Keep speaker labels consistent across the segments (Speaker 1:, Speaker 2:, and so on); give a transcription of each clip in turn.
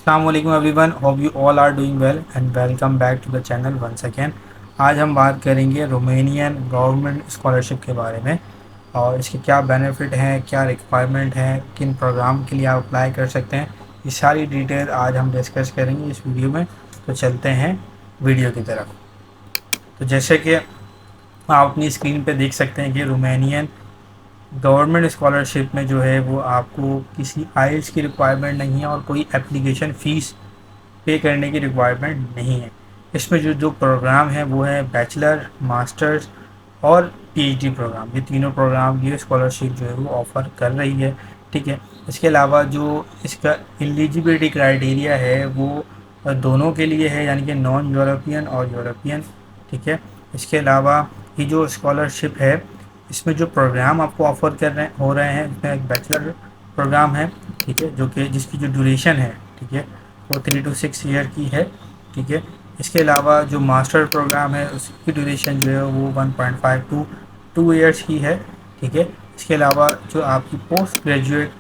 Speaker 1: Assalamualaikum everyone, hope you all are doing well and welcome back to the channel once again। आज हम बात करेंगे Romanian government scholarship के बारे में और इसके क्या बेनिफिट हैं, क्या रिक्वायरमेंट हैं, किन प्रोग्राम के लिए आप अप्लाई कर सकते हैं। ये सारी डिटेल आज हम डिस्कस करेंगे इस वीडियो में। तो चलते हैं वीडियो की तरफ। तो जैसे कि आप अपनी स्क्रीन पे देख सकते हैं कि रोमेनियन गवर्नमेंट स्कॉलरशिप में जो है वो आपको किसी आइल्स की रिक्वायरमेंट नहीं है और कोई एप्लीकेशन फ़ीस पे करने की रिक्वायरमेंट नहीं है। इसमें जो जो प्रोग्राम है वो है बैचलर, मास्टर्स और पीएचडी प्रोग्राम। ये तीनों प्रोग्राम ये स्कॉलरशिप जो है वो ऑफ़र कर रही है। ठीक है। इसके अलावा जो इसका एलिजिबिलिटी क्राइटेरिया है वो दोनों के लिए है, यानी कि नॉन यूरोपियन और यूरोपियन। ठीक है। इसके अलावा ये जो स्कॉलरशिप है इसमें जो प्रोग्राम आपको ऑफ़र हो रहे हैं, इसमें एक बैचलर प्रोग्राम है। ठीक है, जो कि जिसकी जो ड्यूरेशन है, ठीक है, वो 3 to 6 ईयर की है। ठीक है। इसके अलावा जो मास्टर प्रोग्राम है उसकी ड्यूरेशन जो है वो 1.5 to 2 ईयर्स की है। ठीक है। इसके अलावा जो आपकी पोस्ट ग्रेजुएट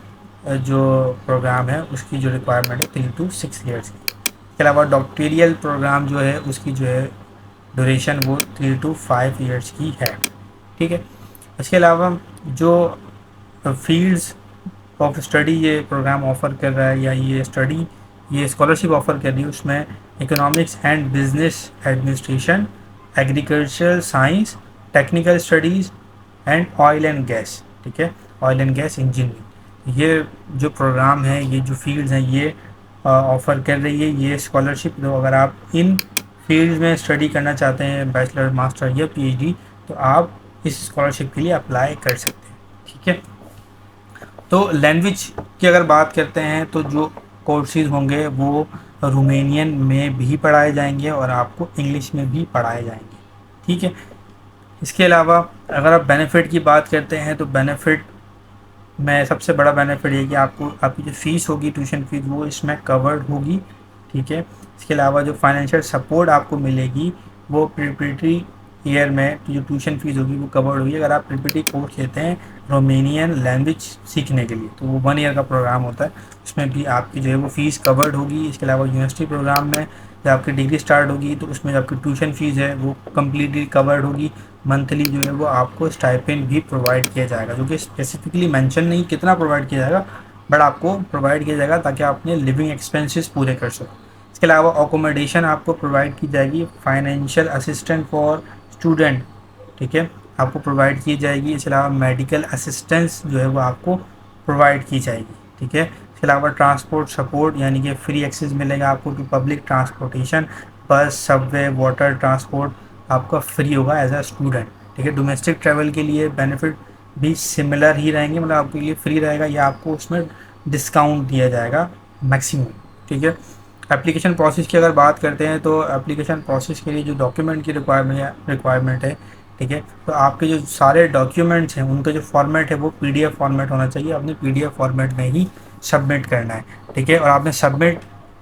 Speaker 1: जो प्रोग्राम है उसकी जो रिक्वायरमेंट है 3 to 6 ईयर्स की। इसके अलावा डॉक्टोरियल प्रोग्राम जो है उसकी जो है ड्यूरेशन वो 3 to 5 ईयर्स की है। ठीक है। इसके अलावा जो फील्ड्स ऑफ स्टडी ये प्रोग्राम ऑफ़र कर रहा है या ये स्कॉलरशिप ऑफ़र कर रही है, उसमें economics and business administration, agricultural science, technical studies and oil and gas. ठीक है, ऑयल एंड गैस इंजीनियरिंग। ये जो प्रोग्राम है, ये जो फील्ड्स हैं ये ऑफ़र कर रही है ये स्कॉलरशिप। तो अगर आप इन फील्ड में स्टडी करना चाहते हैं, बैचलर, मास्टर या पीएचडी, तो आप इस स्कॉलरशिप के लिए अप्लाई कर सकते हैं। ठीक है। तो लैंग्वेज की अगर बात करते हैं तो जो कोर्सेज होंगे वो रोमेनियन में भी पढ़ाए जाएंगे और आपको इंग्लिश में भी पढ़ाए जाएंगे। ठीक है। इसके अलावा अगर आप बेनिफिट की बात करते हैं तो बेनिफिट में सबसे बड़ा बेनिफिट ये कि आपको आपकी जो फ़ीस होगी, ट्यूशन फ़ीस, वो इसमें कवर्ड होगी। ठीक है। इसके अलावा जो फाइनेंशियल सपोर्ट आपको मिलेगी वो प्रिपरेटरी ईयर में जो ट्यूशन फ़ीस होगी वो कवर्ड होगी। अगर आप प्रिपरेटरी कोर्स लेते हैं रोमेनियन लैंग्वेज सीखने के लिए तो वो 1 ईयर का प्रोग्राम होता है, उसमें भी आपकी जो है वो फ़ीस कवर्ड होगी। इसके अलावा यूनिवर्सिटी प्रोग्राम में जब आपकी डिग्री स्टार्ट होगी तो उसमें जो आपकी ट्यूशन फ़ीस है वो कम्प्लीटली कवर्ड होगी। मंथली जो है वो आपको स्टाइपेंड भी प्रोवाइड किया जाएगा, जो कि स्पेसिफिकली मेंशन नहीं कितना प्रोवाइड किया जाएगा, बट आपको प्रोवाइड किया जाएगा ताकि आप अपने लिविंग एक्सपेंसेस पूरे कर सको। इसके अलावा अकोमोडेशन आपको प्रोवाइड की जाएगी, फाइनेंशियल असिस्टेंट फॉर स्टूडेंट, ठीक है, आपको प्रोवाइड की जाएगी। इसके अलावा मेडिकल असिस्टेंस जो है वो आपको प्रोवाइड की जाएगी। ठीक है। इसके अलावा ट्रांसपोर्ट सपोर्ट, यानी कि फ्री एक्सेस मिलेगा आपको टू पब्लिक ट्रांसपोर्टेशन, बस, सबवे, वाटर ट्रांसपोर्ट आपका फ्री होगा एज अ स्टूडेंट। ठीक है। डोमेस्टिक ट्रैवल के लिए बेनिफिट भी सिमिलर ही रहेंगे, मतलब आपके लिए फ्री रहेगा या आपको उसमें डिस्काउंट दिया जाएगा मैक्सिमम। ठीक है। एप्लीकेशन प्रोसेस की अगर बात करते हैं तो एप्लीकेशन प्रोसेस के लिए जो डॉक्यूमेंट की रिक्वायरमेंट है, ठीक है, तो आपके जो सारे डॉक्यूमेंट्स हैं उनका जो फॉर्मेट है वो पीडीएफ फॉर्मेट होना चाहिए। आपने पीडीएफ फॉर्मेट में ही सबमिट करना है। ठीक है। और आपने सबमिट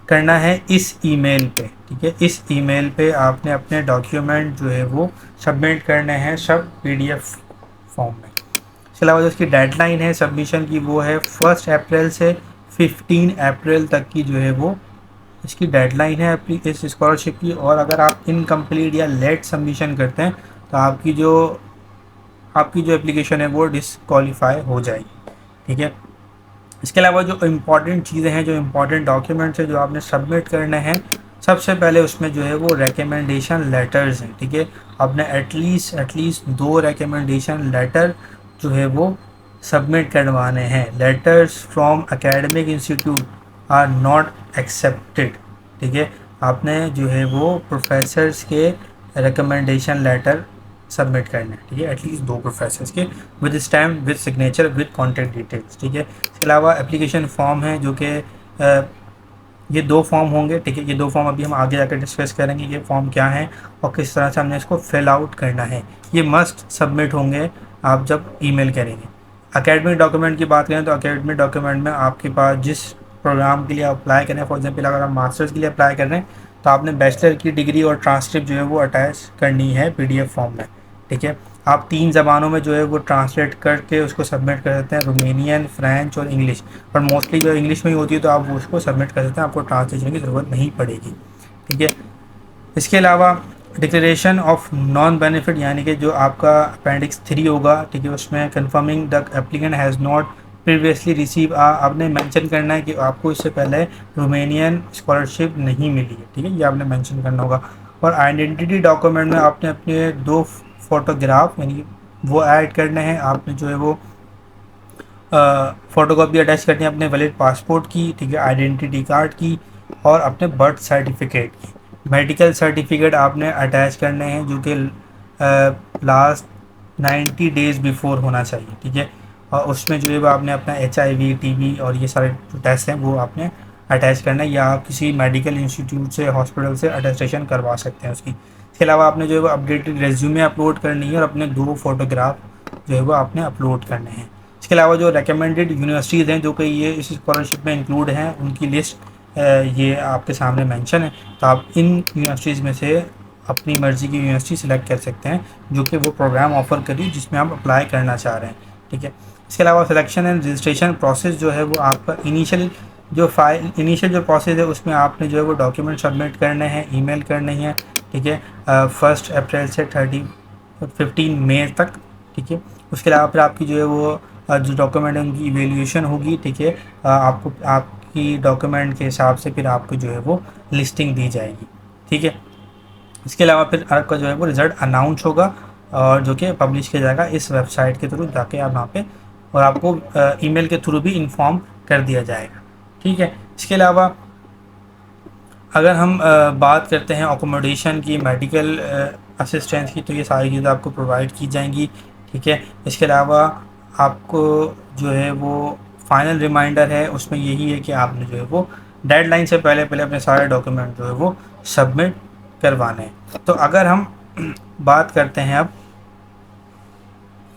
Speaker 1: करना है इस ईमेल पे। ठीक है। इस ईमेल पे आपने अपने डॉक्यूमेंट जो है वो सबमिट करने हैं, सब पीडीएफ फॉर्म में। इसके अलावा जो इसकी डेडलाइन है सबमिशन की वो है 1 अप्रैल से 15 अप्रैल तक की जो है वो इसकी डेडलाइन है इस स्कॉलरशिप की। और अगर आप इनकम्प्लीट या लेट सबमिशन करते हैं तो आपकी जो एप्लीकेशन है वो डिसक्वालीफाई हो जाएगी। ठीक है। इसके अलावा जो इम्पॉर्टेंट चीज़ें हैं, जो इम्पॉर्टेंट डॉक्यूमेंट्स हैं जो आपने सबमिट करने हैं, सबसे पहले उसमें जो है वो रिकमेंडेशन लेटर्स हैं। ठीक है। आपने एटलीस्ट 2 रिकमेंडेशन लेटर जो है वो सबमिट करवाने हैं। Letters from academic institute are not accepted. ठीक है। आपने जो है वो प्रोफेसर्स के रिकमेंडेशन लेटर सबमिट करना है। ठीक है। एटलीस्ट 2 प्रोफेसर्स के, with stamp, with signature, with contact details. ठीक है। इसके अलावा एप्लीकेशन फॉर्म है जो कि ये 2 फॉर्म होंगे। ठीक है। ये 2 फॉर्म अभी हम आगे जाकर डिस्कस करेंगे ये फॉर्म क्या है और किस तरह से हमने इसको फिल आउट करना है। ये मस्ट सबमिट होंगे आप जब ईमेल करेंगे। अकेडमिक डॉक्यूमेंट की बात करें तो अकेडमिक डॉक्यूमेंट में आपके पास जिस प्रोग्राम के लिए अप्लाई करें, फॉर एग्जांपल अगर आप मास्टर्स के लिए अप्लाई कर रहे हैं तो आपने बैचलर की डिग्री और ट्रांसक्रिप्ट जो है वो अटैच करनी है पीडीएफ फॉर्म में। ठीक है। आप 3 ज़बानों में जो है वो ट्रांसलेट करके उसको सबमिट कर सकते हैं, रोमेनियन, फ्रेंच और इंग्लिश। पर मोस्टली जो इंग्लिश में ही होती है तो आप वो उसको सबमिट कर सकते हैं, आपको ट्रांसलेशन की ज़रूरत नहीं पड़ेगी। ठीक है। इसके अलावा डिक्लेरेशन ऑफ नॉन बेनिफिट, यानी कि जो आपका अपेंडिक्स 3 होगा, ठीक है, उसमें confirming the applicant has not previously receive, आपने मेंशन करना है कि आपको इससे पहले रोमेनियन स्कॉलरशिप नहीं मिली है। ठीक है, ये आपने मेंशन करना होगा। और आइडेंटिटी डॉक्यूमेंट में आपने अपने 2 फोटोग्राफ यानी कि वो ऐड करने हैं। आपने जो है वो फ़ोटोकॉपी अटैच करनी है अपने वैलिड पासपोर्ट की, ठीक है, आइडेंटिटी कार्ड की और अपने बर्थ सर्टिफिकेट की। मेडिकल सर्टिफिकेट आपने अटैच करने हैं जो कि लास्ट 90 डेज़ बिफोर होना चाहिए। ठीक है, और उसमें जो है वो आपने अपना HIV, TB और ये सारे जो टेस्ट हैं वो आपने अटैच करना है, या आप किसी मेडिकल इंस्टीट्यूट से, हॉस्पिटल से अटेस्टेशन करवा सकते हैं उसकी। इसके अलावा आपने जो है वो अपडेटेड रेज्यूमे अपलोड करनी है और अपने 2 फोटोग्राफ जो है वो आपने अपलोड करने हैं। इसके अलावा जो रिकमेंडेड यूनिवर्सिटीज़ हैं जो कि ये इस स्कॉलरशिप में इंक्लूड हैं, उनकी लिस्ट ये आपके सामने मेंशन है। तो आप इन यूनिवर्सिटीज़ में से अपनी मर्ज़ी की यूनिवर्सिटी सेलेक्ट कर सकते हैं जो कि वो प्रोग्राम ऑफ़र करी जिसमें आप अप्लाई करना चाह रहे हैं। ठीक है। इसके अलावा सिलेक्शन एंड रजिस्ट्रेशन प्रोसेस जो है वो आपका इनिशियल जो प्रोसेस है उसमें आपने जो है वो डॉक्यूमेंट सबमिट करने हैं, ईमेल करनी है। ठीक है, 1 अप्रैल से 15 मई तक। ठीक है, उसके अलावा फिर आपकी जो है वो जो डॉक्यूमेंट है उनकी इवेल्यूएशन होगी। ठीक है, आपको आपकी डॉक्यूमेंट के हिसाब से फिर आपको जो है वो लिस्टिंग दी जाएगी। ठीक है, इसके अलावा फिर आपका जो है वो रिज़ल्ट अनाउंस होगा और जो कि पब्लिश किया जाएगा इस वेबसाइट के थ्रू जाके आप वहाँ पे, और आपको ईमेल के थ्रू भी इन्फॉर्म कर दिया जाएगा। ठीक है, इसके अलावा अगर हम बात करते हैं अकोमोडेशन की, मेडिकल असिस्टेंस की, तो ये सारी चीज़ें आपको प्रोवाइड की जाएंगी। ठीक है, इसके अलावा आपको जो है वो फाइनल रिमाइंडर है उसमें यही है कि आपने जो है वो डेडलाइन से पहले पहले अपने सारे डॉक्यूमेंट जो है वो सबमिट करवाने हैं। तो अगर हम बात करते हैं अब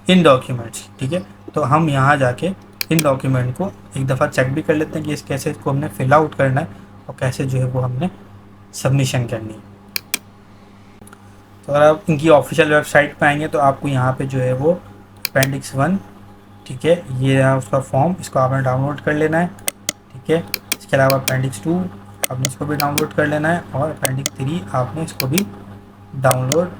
Speaker 1: इन डॉक्यूमेंट्स, ठीक है, तो हम यहाँ जाके इन डॉक्यूमेंट को एक दफ़ा चेक भी कर लेते हैं कि इस कैसे इसको हमने फिल आउट करना है और कैसे जो है वो हमने सबमिशन करनी है। तो अगर आप इनकी ऑफिशियल वेबसाइट पे आएंगे तो आपको यहाँ पे जो है वो अपेंडिक्स 1, ठीक है, ये है उसका फॉर्म, इसको आपने डाउनलोड कर लेना है। ठीक है, इसके अलावा अपेंडिक्स 2 आपने इसको भी डाउनलोड कर लेना है और अपेंडिक्स 3 आपने इसको भी डाउनलोड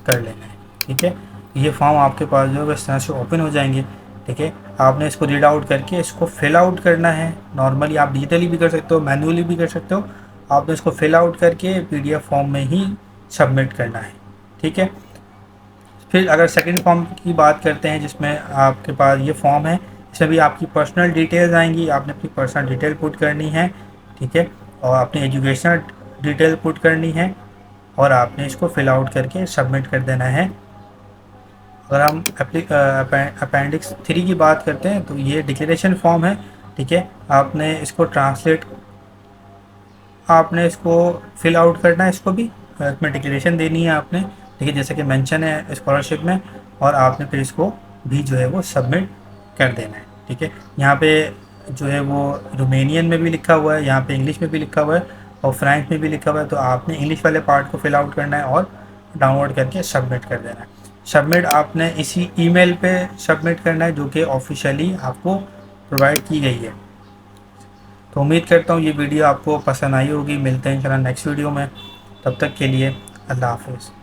Speaker 1: कर लेना है। ठीक है, ये फॉर्म आपके पास जो है इस तरह से ओपन हो जाएंगे। ठीक है, आपने इसको रीड आउट करके इसको फिल आउट करना है। नॉर्मली आप डिजिटली भी कर सकते हो, मैनुअली भी कर सकते हो। आपने इसको फिल आउट करके PDF फॉर्म में ही सबमिट करना है। ठीक है, फिर अगर सेकंड फॉर्म की बात करते हैं जिसमें आपके पास ये फॉर्म है, इसमें भी आपकी पर्सनल डिटेल्स आएंगी, आपने अपनी पर्सनल डिटेल पुट करनी है। ठीक है, और अपनी एजुकेशनल डिटेल पुट करनी है और आपने इसको फिल आउट करके सबमिट कर देना है। अगर हम अपेंडिक्स 3 की बात करते हैं तो ये डिक्लेरेशन फॉर्म है। ठीक है, आपने इसको फिल आउट करना है, इसको भी इसमें डिक्लेरेशन देनी है आपने। ठीक है, जैसे कि मेंशन है स्कॉलरशिप में, और आपने फिर इसको भी जो है वो सबमिट कर देना है। ठीक है, यहाँ पे जो है वो रोमेनियन में भी लिखा हुआ है, यहाँ पे इंग्लिश में भी लिखा हुआ है और फ्रेंच में भी लिखा हुआ है। तो आपने इंग्लिश वाले पार्ट को फिल आउट करना है और डाउनलोड करके सबमिट कर देना है। सबमिट आपने इसी ईमेल पे सबमिट करना है जो कि ऑफिशियली आपको प्रोवाइड की गई है। तो उम्मीद करता हूँ ये वीडियो आपको पसंद आई होगी। मिलते हैं इंशाल्लाह नेक्स्ट वीडियो में, तब तक के लिए अल्लाह हाफ़िज़।